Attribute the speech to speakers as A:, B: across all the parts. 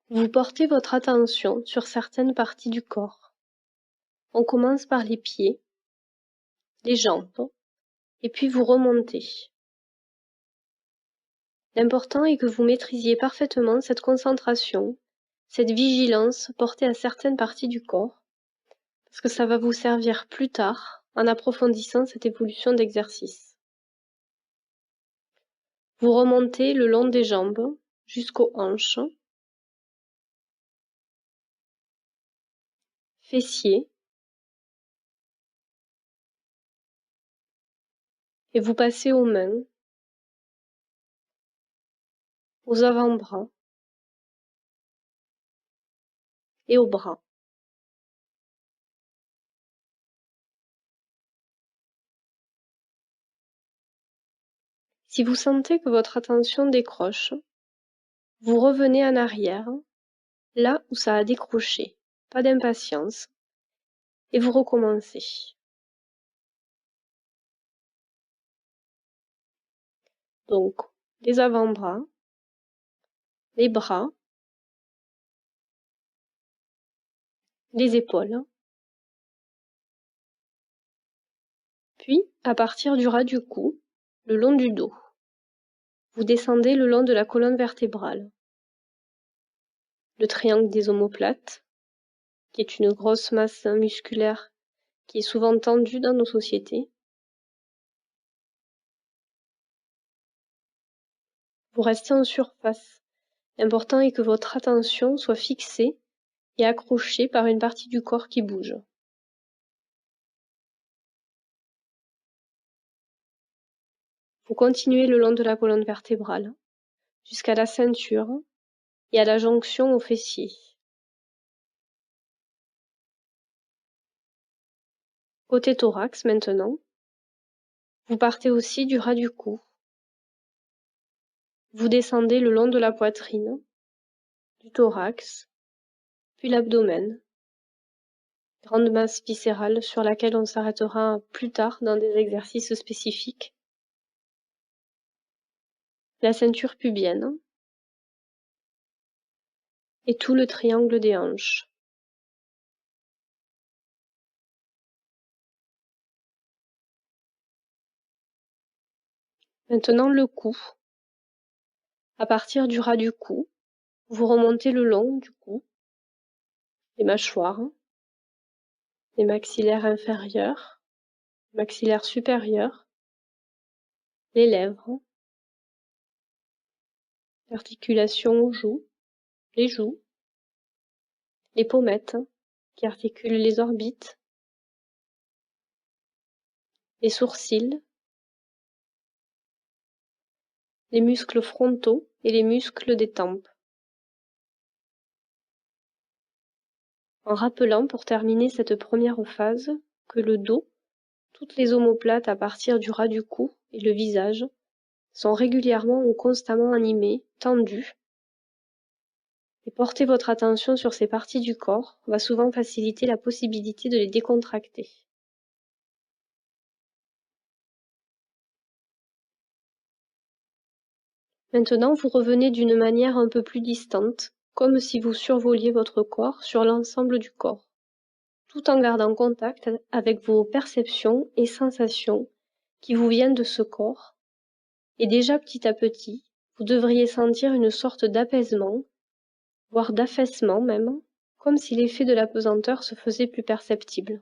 A: Vous portez votre attention sur certaines parties du corps. On commence par les pieds, les jambes, et puis vous remontez. L'important est que vous maîtrisiez parfaitement cette concentration, cette vigilance portée à certaines parties du corps, parce que ça va vous servir plus tard en approfondissant cette évolution d'exercice. Vous remontez le long des jambes jusqu'aux hanches, fessiers, et vous passez aux mains, aux avant-bras et aux bras. Si vous sentez que votre attention décroche, vous revenez en arrière, là où ça a décroché, pas d'impatience, et vous recommencez. Donc, les avant-bras, les bras, les épaules. Puis, à partir du ras du cou, le long du dos, vous descendez le long de la colonne vertébrale. Le triangle des omoplates, qui est une grosse masse musculaire qui est souvent tendue dans nos sociétés. Vous restez en surface. L'important est que votre attention soit fixée et accrochée par une partie du corps qui bouge. Vous continuez le long de la colonne vertébrale, jusqu'à la ceinture et à la jonction aux fessiers. Côté thorax maintenant, vous partez aussi du ras du cou. Vous descendez le long de la poitrine, du thorax, puis l'abdomen. Grande masse viscérale sur laquelle on s'arrêtera plus tard dans des exercices spécifiques. La ceinture pubienne et tout le triangle des hanches. Maintenant le cou. À partir du ras du cou, vous remontez le long du cou, les mâchoires, les maxillaires inférieurs, maxillaires supérieurs, les lèvres, l'articulation aux joues, les joues, les pommettes qui articulent les orbites, les sourcils, les muscles frontaux et les muscles des tempes. En rappelant pour terminer cette première phase que le dos, toutes les omoplates à partir du ras du cou et le visage sont régulièrement ou constamment animées, tendues, et porter votre attention sur ces parties du corps va souvent faciliter la possibilité de les décontracter. Maintenant, vous revenez d'une manière un peu plus distante, comme si vous survoliez votre corps sur l'ensemble du corps, tout en gardant contact avec vos perceptions et sensations qui vous viennent de ce corps. Et déjà petit à petit, vous devriez sentir une sorte d'apaisement, voire d'affaissement même, comme si l'effet de la pesanteur se faisait plus perceptible.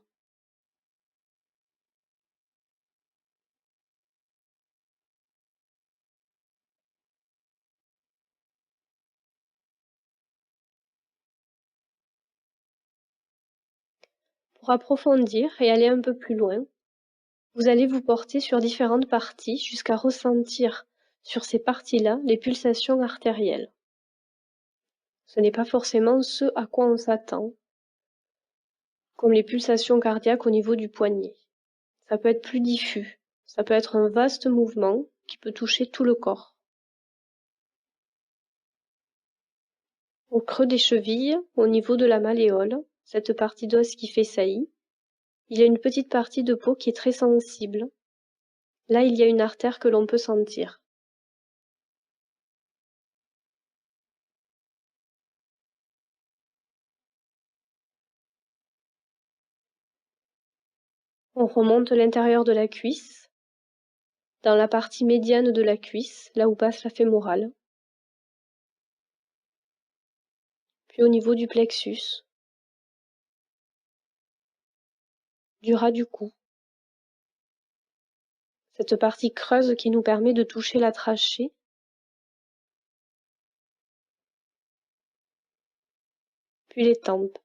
A: Pour approfondir et aller un peu plus loin, vous allez vous porter sur différentes parties jusqu'à ressentir sur ces parties-là les pulsations artérielles. Ce n'est pas forcément ce à quoi on s'attend, comme les pulsations cardiaques au niveau du poignet. Ça peut être plus diffus, ça peut être un vaste mouvement qui peut toucher tout le corps. Au creux des chevilles, au niveau de la malléole, cette partie d'os qui fait saillie, il y a une petite partie de peau qui est très sensible. Là, il y a une artère que l'on peut sentir. On remonte l'intérieur de la cuisse, dans la partie médiane de la cuisse, là où passe la fémorale. Puis au niveau du plexus, du ras du cou. Cette partie creuse qui nous permet de toucher la trachée. Puis les tempes.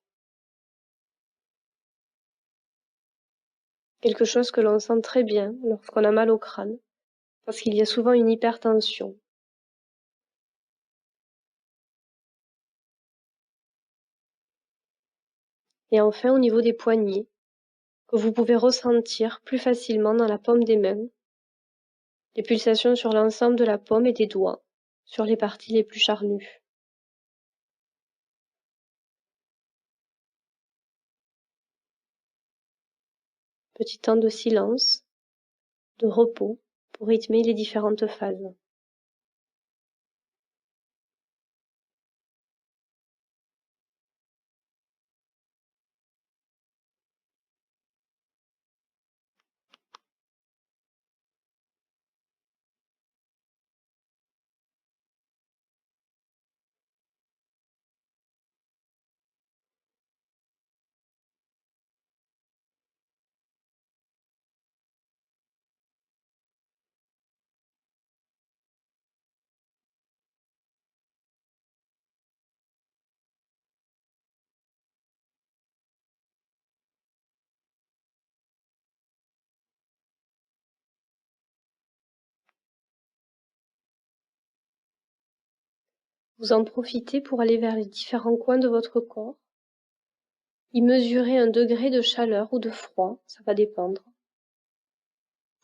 A: Quelque chose que l'on sent très bien lorsqu'on a mal au crâne, parce qu'il y a souvent une hypertension. Et enfin au niveau des poignets, que vous pouvez ressentir plus facilement dans la paume des mains, des pulsations sur l'ensemble de la paume et des doigts, sur les parties les plus charnues. Petit temps de silence, de repos, pour rythmer les différentes phases. Vous en profitez pour aller vers les différents coins de votre corps, y mesurer un degré de chaleur ou de froid, ça va dépendre.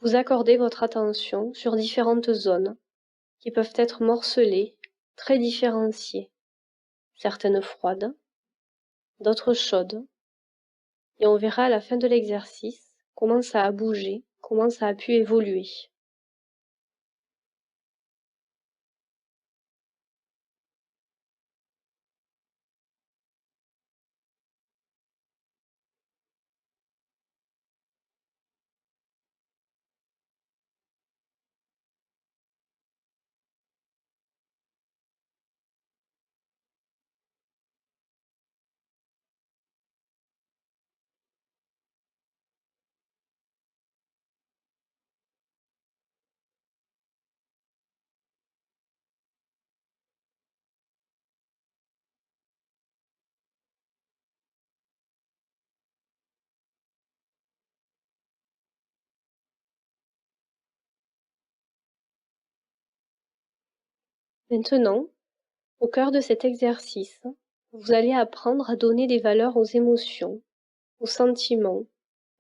A: Vous accordez votre attention sur différentes zones qui peuvent être morcelées, très différenciées, certaines froides, d'autres chaudes, et on verra à la fin de l'exercice comment ça a bougé, comment ça a pu évoluer. Maintenant, au cœur de cet exercice, vous allez apprendre à donner des valeurs aux émotions, aux sentiments,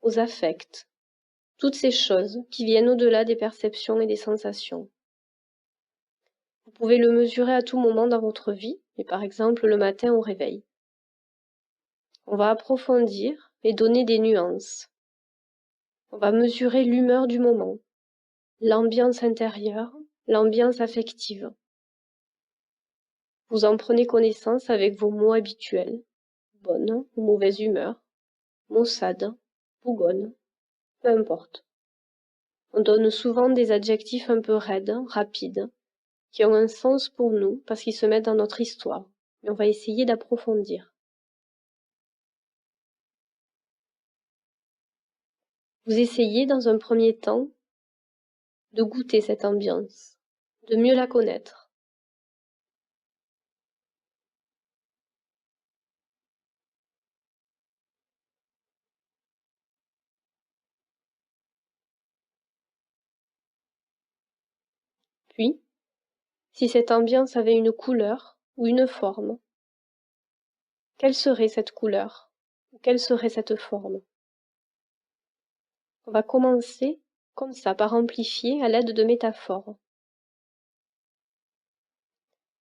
A: aux affects, toutes ces choses qui viennent au-delà des perceptions et des sensations. Vous pouvez le mesurer à tout moment dans votre vie, et par exemple le matin au réveil. On va approfondir et donner des nuances. On va mesurer l'humeur du moment, l'ambiance intérieure, l'ambiance affective. Vous en prenez connaissance avec vos mots habituels, bonne ou mauvaise humeur, maussade, bougonne, peu importe. On donne souvent des adjectifs un peu raides, rapides, qui ont un sens pour nous parce qu'ils se mettent dans notre histoire. Mais on va essayer d'approfondir. Vous essayez dans un premier temps de goûter cette ambiance, de mieux la connaître. Puis, si cette ambiance avait une couleur ou une forme, quelle serait cette couleur? Ou quelle serait cette forme? On va commencer comme ça, par amplifier à l'aide de métaphores.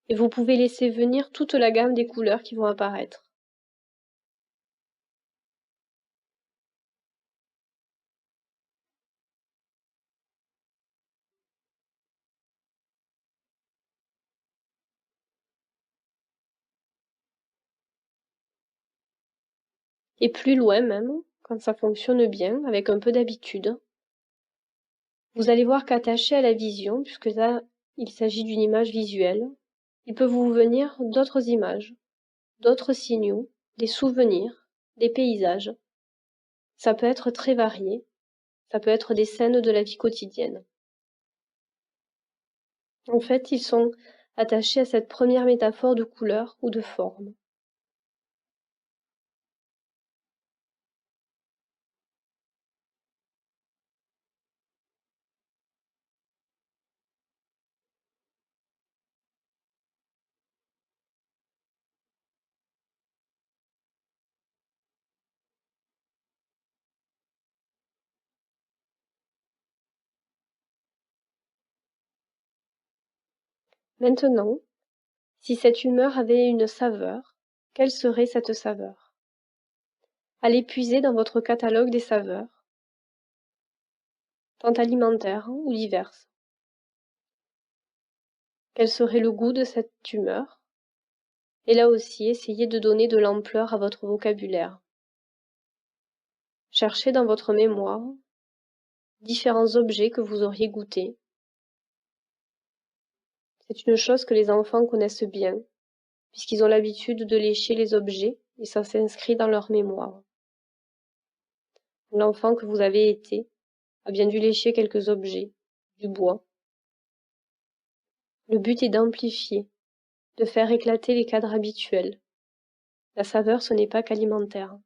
A: Et vous pouvez laisser venir toute la gamme des couleurs qui vont apparaître. Et plus loin même, quand ça fonctionne bien, avec un peu d'habitude, vous allez voir qu'attaché à la vision, puisque là, il s'agit d'une image visuelle, il peut vous venir d'autres images, d'autres signaux, des souvenirs, des paysages. Ça peut être très varié, ça peut être des scènes de la vie quotidienne. En fait, ils sont attachés à cette première métaphore de couleur ou de forme. Maintenant, si cette humeur avait une saveur, quelle serait cette saveur? Allez puiser dans votre catalogue des saveurs, tant alimentaires ou diverses. Quel serait le goût de cette humeur? Et là aussi, essayez de donner de l'ampleur à votre vocabulaire. Cherchez dans votre mémoire différents objets que vous auriez goûtés. C'est une chose que les enfants connaissent bien, puisqu'ils ont l'habitude de lécher les objets et ça s'inscrit dans leur mémoire. L'enfant que vous avez été a bien dû lécher quelques objets, du bois. Le but est d'amplifier, de faire éclater les cadres habituels. La saveur, ce n'est pas qu'alimentaire.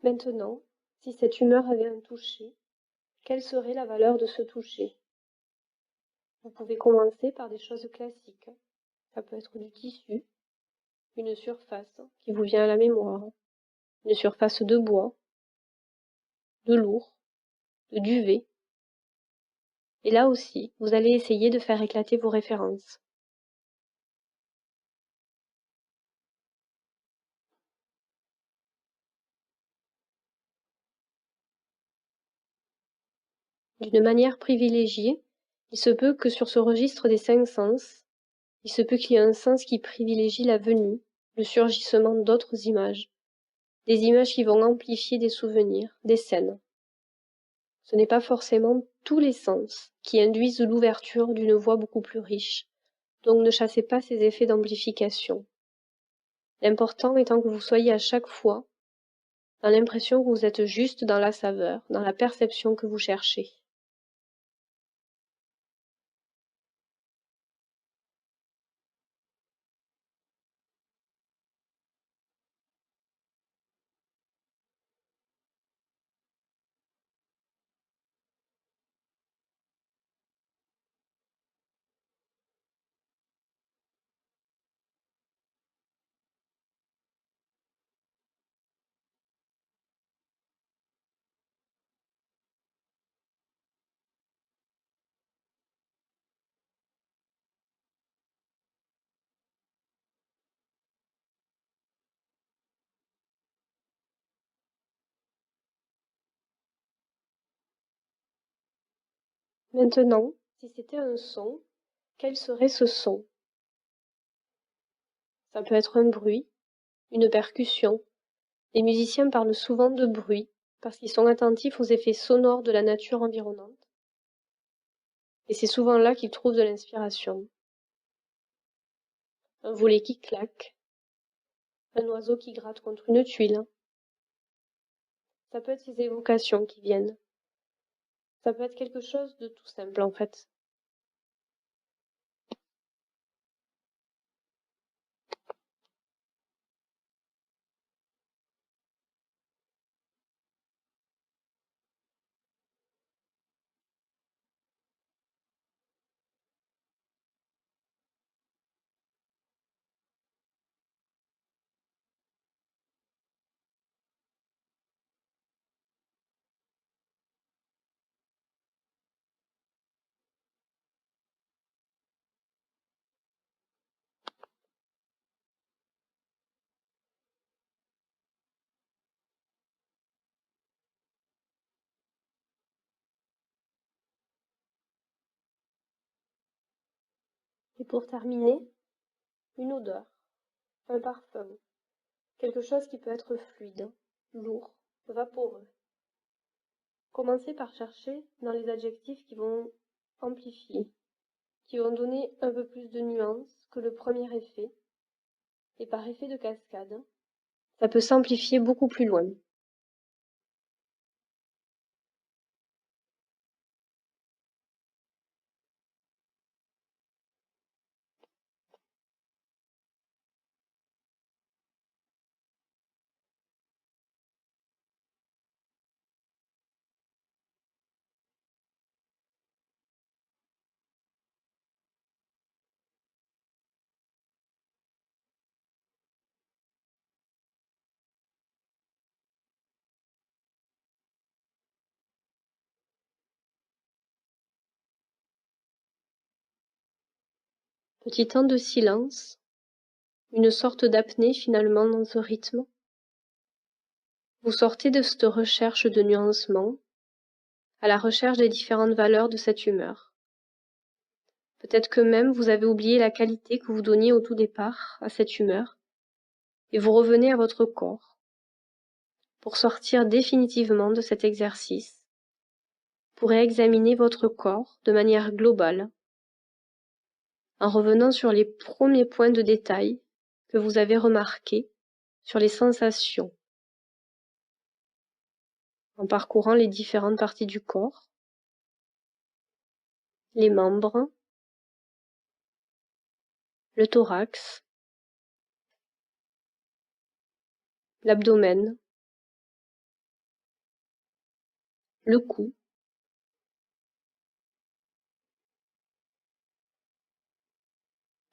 A: Maintenant, si cette humeur avait un toucher, quelle serait la valeur de ce toucher? Vous pouvez commencer par des choses classiques. Ça peut être du tissu, une surface qui vous vient à la mémoire, une surface de bois, de lourd, de duvet. Et là aussi, vous allez essayer de faire éclater vos références. D'une manière privilégiée, il se peut que sur ce registre des 5 sens, il se peut qu'il y ait un sens qui privilégie la venue, le surgissement d'autres images. Des images qui vont amplifier des souvenirs, des scènes. Ce n'est pas forcément tous les sens qui induisent l'ouverture d'une voix beaucoup plus riche, donc ne chassez pas ces effets d'amplification. L'important étant que vous soyez à chaque fois dans l'impression que vous êtes juste dans la saveur, dans la perception que vous cherchez. Maintenant, si c'était un son, quel serait ce son? Ça peut être un bruit, une percussion. Les musiciens parlent souvent de bruit parce qu'ils sont attentifs aux effets sonores de la nature environnante. Et c'est souvent là qu'ils trouvent de l'inspiration. Un volet qui claque, un oiseau qui gratte contre une tuile. Ça peut être ces évocations qui viennent. Ça peut être quelque chose de tout simple en fait. Et pour terminer, une odeur, un parfum, quelque chose qui peut être fluide, lourd, vaporeux. Commencez par chercher dans les adjectifs qui vont amplifier, qui vont donner un peu plus de nuances que le premier effet, et par effet de cascade, ça peut s'amplifier beaucoup plus loin. Petit temps de silence, une sorte d'apnée finalement dans ce rythme. Vous sortez de cette recherche de nuancement, à la recherche des différentes valeurs de cette humeur. Peut-être que même vous avez oublié la qualité que vous donniez au tout départ à cette humeur, et vous revenez à votre corps, pour sortir définitivement de cet exercice, pour réexaminer votre corps de manière globale, en revenant sur les premiers points de détail que vous avez remarqués, sur les sensations, en parcourant les différentes parties du corps, les membres, le thorax, l'abdomen, le cou,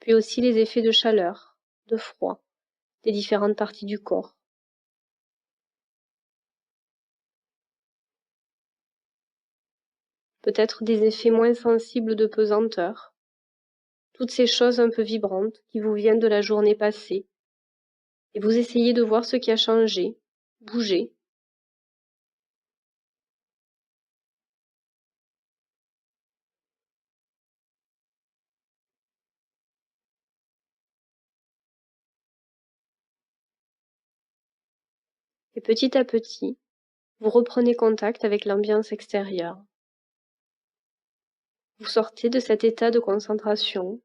A: puis aussi les effets de chaleur, de froid, des différentes parties du corps. Peut-être des effets moins sensibles de pesanteur, toutes ces choses un peu vibrantes qui vous viennent de la journée passée, et vous essayez de voir ce qui a changé, bougé. Et petit à petit, vous reprenez contact avec l'ambiance extérieure. Vous sortez de cet état de concentration,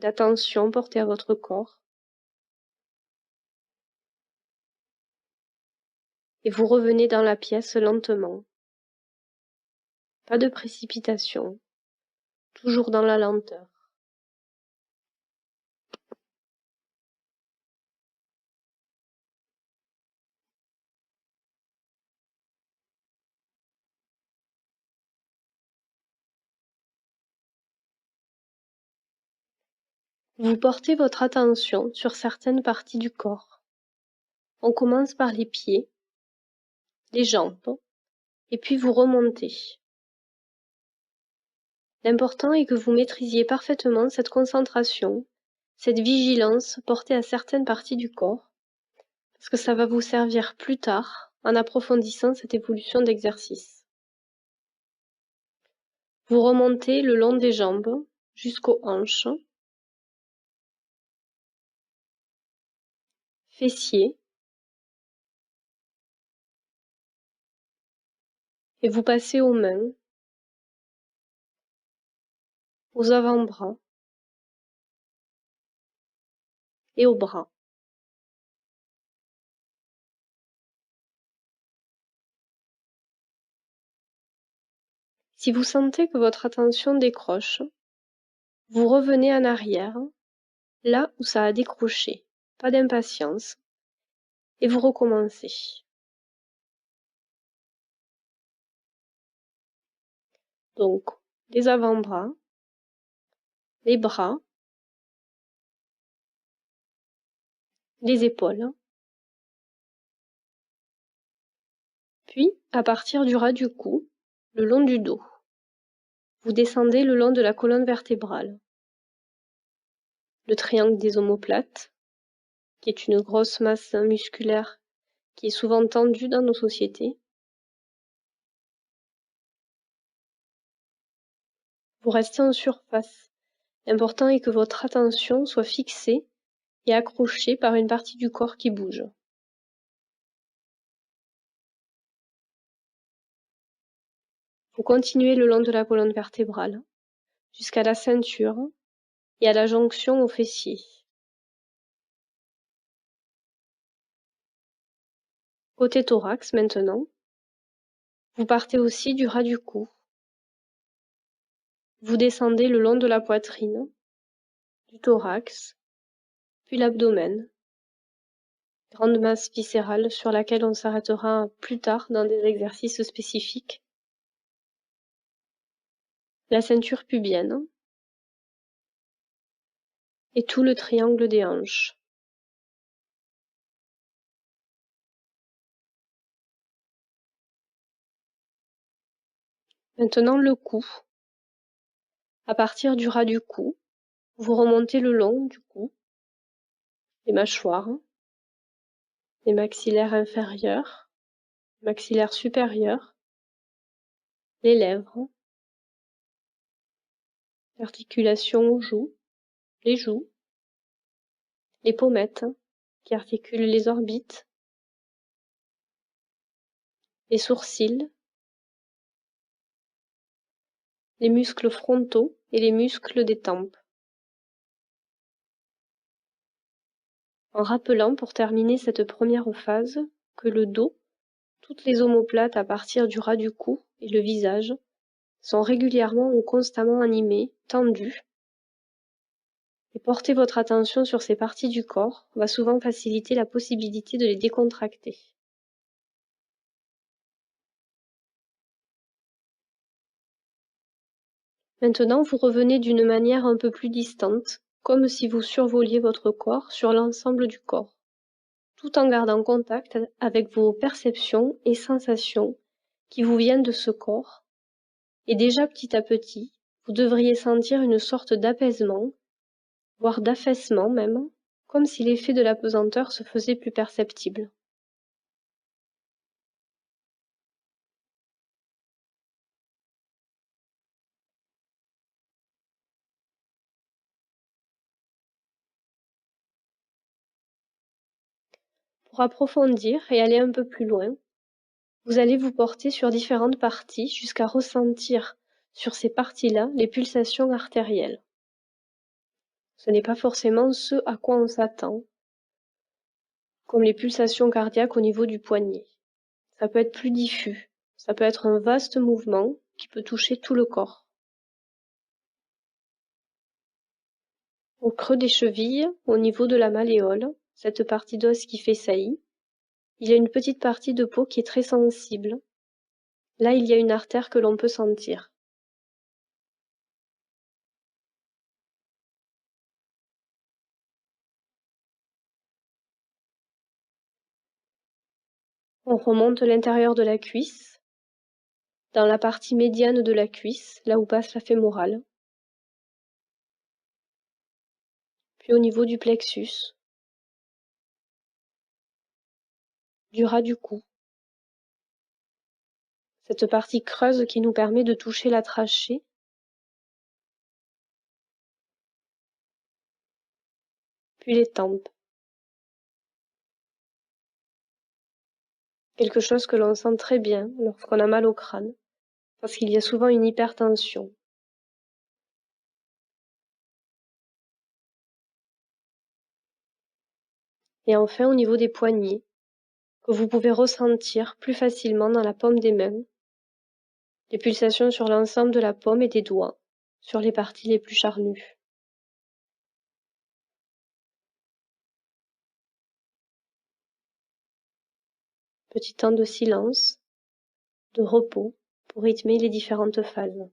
A: d'attention portée à votre corps, et vous revenez dans la pièce lentement. Pas de précipitation, toujours dans la lenteur. Vous portez votre attention sur certaines parties du corps. On commence par les pieds, les jambes, et puis vous remontez. L'important est que vous maîtrisiez parfaitement cette concentration, cette vigilance portée à certaines parties du corps, parce que ça va vous servir plus tard en approfondissant cette évolution d'exercice. Vous remontez le long des jambes jusqu'aux hanches, fessiers, et vous passez aux mains, aux avant-bras et aux bras. Si vous sentez que votre attention décroche, vous revenez en arrière, là où ça a décroché, pas d'impatience, et vous recommencez. Donc, les avant-bras, les bras, les épaules. Puis, à partir du ras du cou, le long du dos, vous descendez le long de la colonne vertébrale. Le triangle des omoplates, qui est une grosse masse musculaire qui est souvent tendue dans nos sociétés. Vous restez en surface L'important est que votre attention soit fixée et accrochée par une partie du corps qui bouge. Vous continuez le long de la colonne vertébrale, jusqu'à la ceinture et à la jonction aux fessiers. Côté thorax maintenant, vous partez aussi du ras du cou. Vous descendez le long de la poitrine, du thorax, puis l'abdomen, grande masse viscérale sur laquelle on s'arrêtera plus tard dans des exercices spécifiques. La ceinture pubienne et tout le triangle des hanches. Maintenant le cou. À partir du ras du cou, vous remontez le long du cou, les mâchoires, les maxillaires inférieurs, maxillaires supérieurs, les lèvres, l'articulation aux joues, les pommettes qui articulent les orbites, les sourcils, les muscles frontaux et les muscles des tempes. En rappelant pour terminer cette première phase que le dos, toutes les omoplates à partir du ras du cou et le visage sont régulièrement ou constamment animées, tendues, et porter votre attention sur ces parties du corps va souvent faciliter la possibilité de les décontracter. Maintenant, vous revenez d'une manière un peu plus distante, comme si vous survoliez votre corps sur l'ensemble du corps, tout en gardant contact avec vos perceptions et sensations qui vous viennent de ce corps, et déjà petit à petit, vous devriez sentir une sorte d'apaisement, voire d'affaissement même, comme si l'effet de la pesanteur se faisait plus perceptible. Pour approfondir et aller un peu plus loin, vous allez vous porter sur différentes parties jusqu'à ressentir sur ces parties-là les pulsations artérielles. Ce n'est pas forcément ce à quoi on s'attend, comme les pulsations cardiaques au niveau du poignet. Ça peut être plus diffus, ça peut être un vaste mouvement qui peut toucher tout le corps. Au creux des chevilles, au niveau de la malléole, cette partie d'os qui fait saillie, il y a une petite partie de peau qui est très sensible. Là, il y a une artère que l'on peut sentir. On remonte l'intérieur de la cuisse, dans la partie médiane de la cuisse, là où passe la fémorale, puis au niveau du plexus, du ras du cou, cette partie creuse qui nous permet de toucher la trachée, puis les tempes. Quelque chose que l'on sent très bien lorsqu'on a mal au crâne, parce qu'il y a souvent une hypertension. Et enfin au niveau des poignets, que vous pouvez ressentir plus facilement dans la paume des mains, les pulsations sur l'ensemble de la paume et des doigts, sur les parties les plus charnues. Petit temps de silence, de repos, pour rythmer les différentes phases.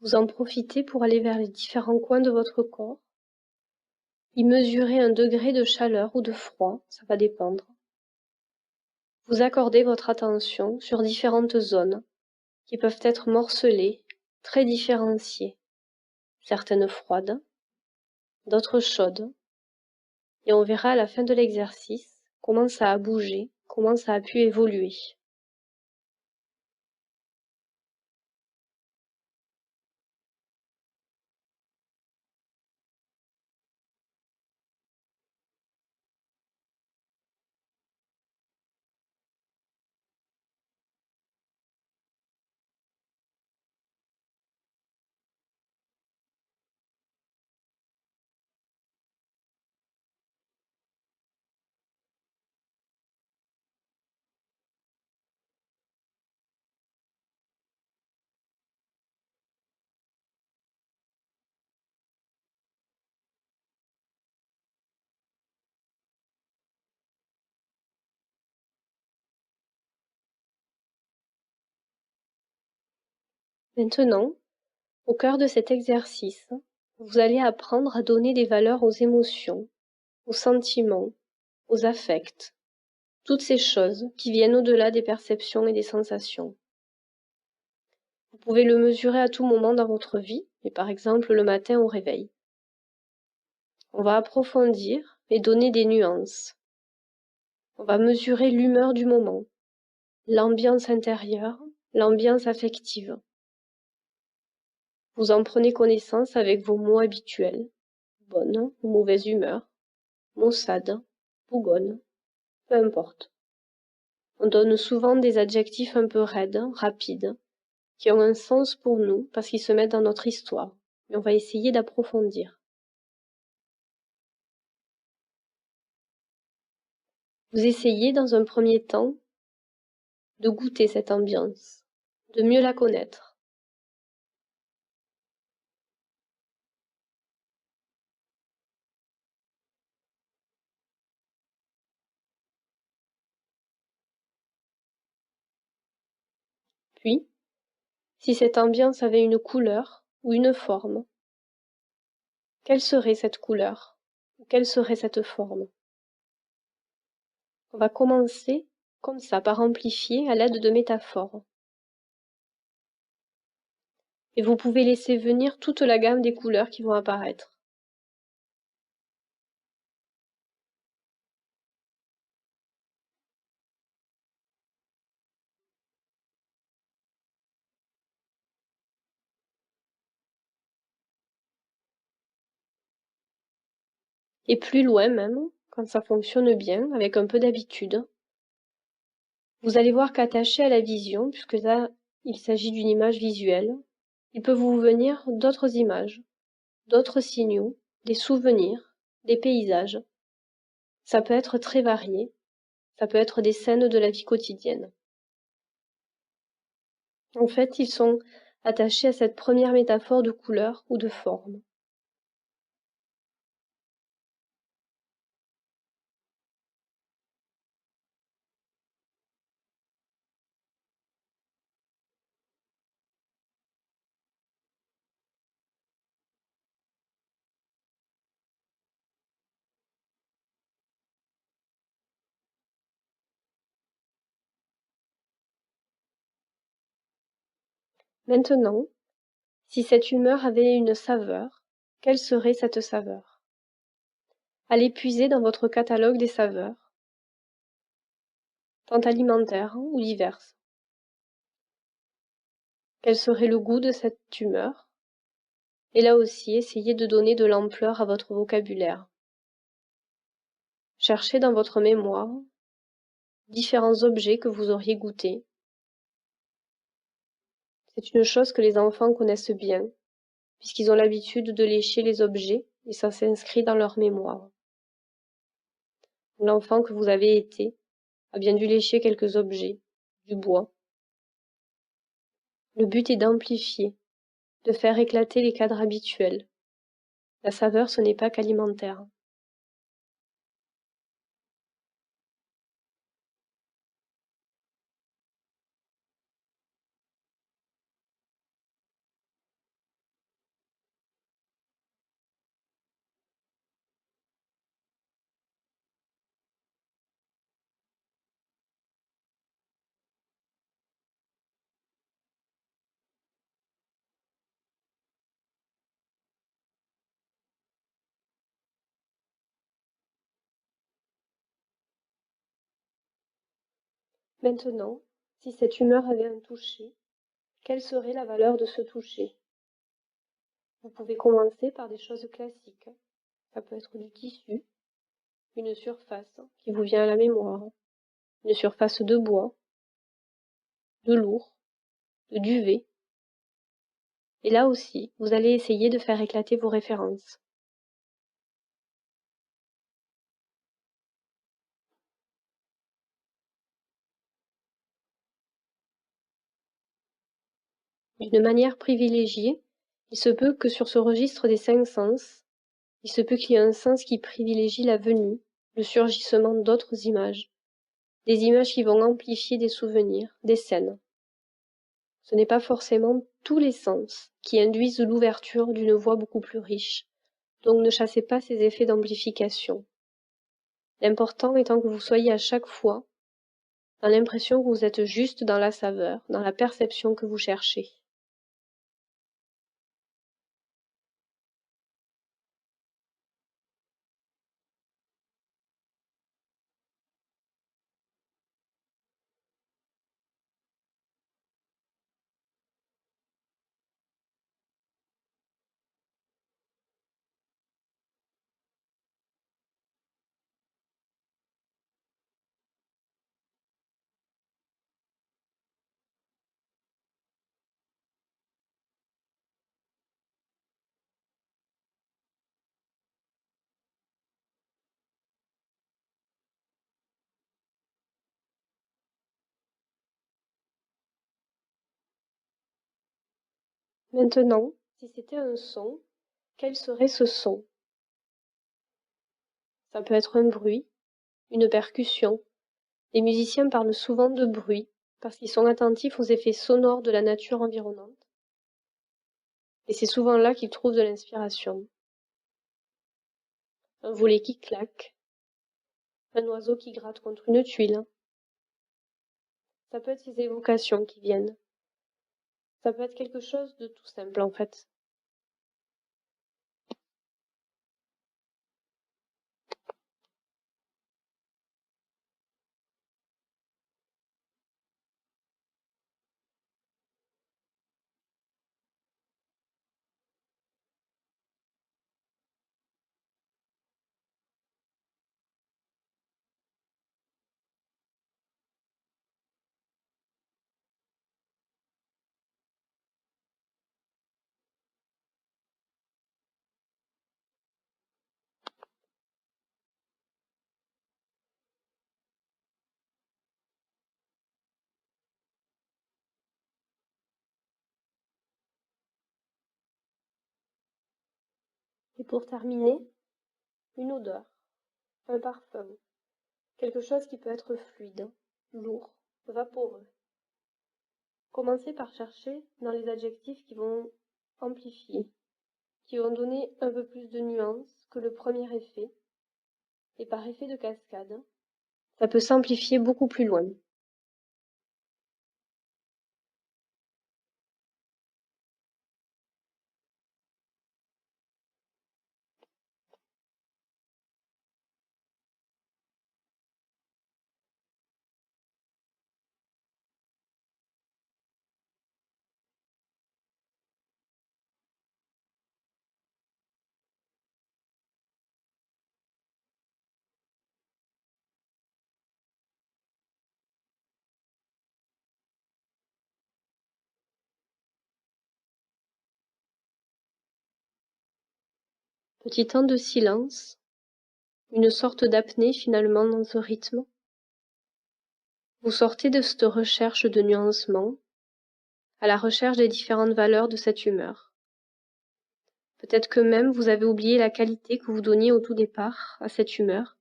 A: Vous en profitez pour aller vers les différents coins de votre corps, y mesurer un degré de chaleur ou de froid, ça va dépendre. Vous accordez votre attention sur différentes zones qui peuvent être morcelées, très différenciées, certaines froides, d'autres chaudes, et on verra à la fin de l'exercice comment ça a bougé, comment ça a pu évoluer. Maintenant, au cœur de cet exercice, vous allez apprendre à donner des valeurs aux émotions, aux sentiments, aux affects, toutes ces choses qui viennent au-delà des perceptions et des sensations. Vous pouvez le mesurer à tout moment dans votre vie, et par exemple le matin au réveil. On va approfondir et donner des nuances. On va mesurer l'humeur du moment, l'ambiance intérieure, l'ambiance affective. Vous en prenez connaissance avec vos mots habituels, bonne ou mauvaise humeur, maussade, bougonne, peu importe. On donne souvent des adjectifs un peu raides, rapides, qui ont un sens pour nous parce qu'ils se mettent dans notre histoire, mais on va essayer d'approfondir. Vous essayez dans un premier temps de goûter cette ambiance, de mieux la connaître. Puis, si cette ambiance avait une couleur ou une forme, quelle serait cette couleur? Ou quelle serait cette forme? On va commencer comme ça par amplifier à l'aide de métaphores. Et vous pouvez laisser venir toute la gamme des couleurs qui vont apparaître. Et plus loin même, quand ça fonctionne bien, avec un peu d'habitude, vous allez voir qu'attaché à la vision, puisque là, il s'agit d'une image visuelle, il peut vous venir d'autres images, d'autres signaux, des souvenirs, des paysages. Ça peut être très varié, ça peut être des scènes de la vie quotidienne. En fait, ils sont attachés à cette première métaphore de couleur ou de forme. Maintenant, si cette humeur avait une saveur, quelle serait cette saveur? Allez puiser dans votre catalogue des saveurs, tant alimentaires ou diverses. Quel serait le goût de cette humeur? Et là aussi, essayez de donner de l'ampleur à votre vocabulaire. Cherchez dans votre mémoire différents objets que vous auriez goûtés. C'est une chose que les enfants connaissent bien, puisqu'ils ont l'habitude de lécher les objets et ça s'inscrit dans leur mémoire. L'enfant que vous avez été a bien dû lécher quelques objets, du bois. Le but est d'amplifier, de faire éclater les cadres habituels. La saveur, ce n'est pas qu'alimentaire. Maintenant, si cette humeur avait un toucher, quelle serait la valeur de ce toucher? Vous pouvez commencer par des choses classiques. Ça peut être du tissu, une surface qui vous vient à la mémoire, une surface de bois, de lourd, de duvet. Et là aussi, vous allez essayer de faire éclater vos références. D'une manière privilégiée, il se peut que sur ce registre des 5 sens, il se peut qu'il y ait un sens qui privilégie la venue, le surgissement d'autres images. Des images qui vont amplifier des souvenirs, des scènes. Ce n'est pas forcément tous les sens qui induisent l'ouverture d'une voix beaucoup plus riche, donc ne chassez pas ces effets d'amplification. L'important étant que vous soyez à chaque fois dans l'impression que vous êtes juste dans la saveur, dans la perception que vous cherchez. Maintenant, si c'était un son, quel serait ce son? Ça peut être un bruit, une percussion. Les musiciens parlent souvent de bruit parce qu'ils sont attentifs aux effets sonores de la nature environnante. Et c'est souvent là qu'ils trouvent de l'inspiration. Un volet qui claque, un oiseau qui gratte contre une tuile. Ça peut être ces évocations qui viennent. Ça peut être quelque chose de tout simple en fait. Et pour terminer, une odeur, un parfum, quelque chose qui peut être fluide, lourd, vaporeux. Commencez par chercher dans les adjectifs qui vont amplifier, qui vont donner un peu plus de nuances que le premier effet, et par effet de cascade, ça peut s'amplifier beaucoup plus loin. Petit temps de silence, une sorte d'apnée finalement dans ce rythme. Vous sortez de cette recherche de nuancement, à la recherche des différentes valeurs de cette humeur. Peut-être que même vous avez oublié la qualité que vous donniez au tout départ à cette humeur,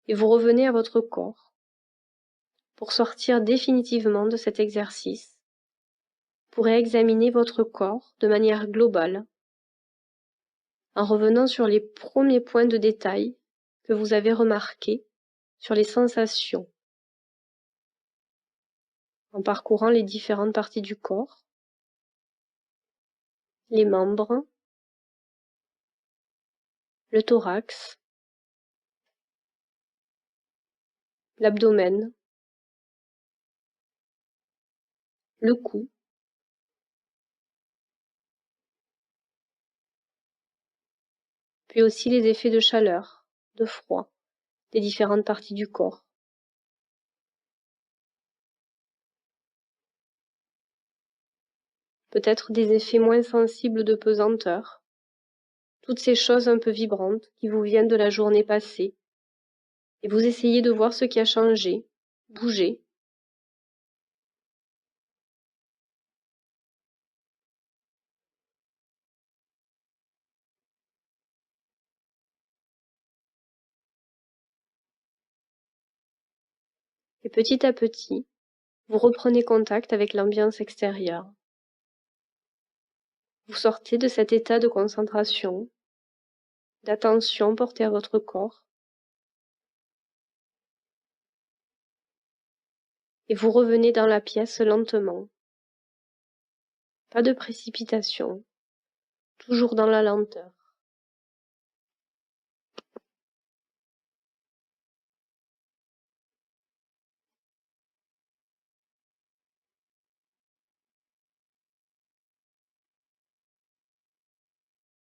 A: et vous revenez à votre corps pour sortir définitivement de cet exercice, pour réexaminer votre corps de manière globale, en revenant sur les premiers points de détail que vous avez remarqués, sur les sensations, en parcourant les différentes parties du corps, les membres, le thorax, l'abdomen, le cou, puis aussi les effets de chaleur, de froid, des différentes parties du corps. Peut-être des effets moins sensibles de pesanteur. Toutes ces choses un peu vibrantes qui vous viennent de la journée passée. Et vous essayez de voir ce qui a changé, bougé. Et petit à petit, vous reprenez contact avec l'ambiance extérieure. Vous sortez de cet état de concentration, d'attention portée à votre corps, et vous revenez dans la pièce lentement. Pas de précipitation, toujours dans la lenteur.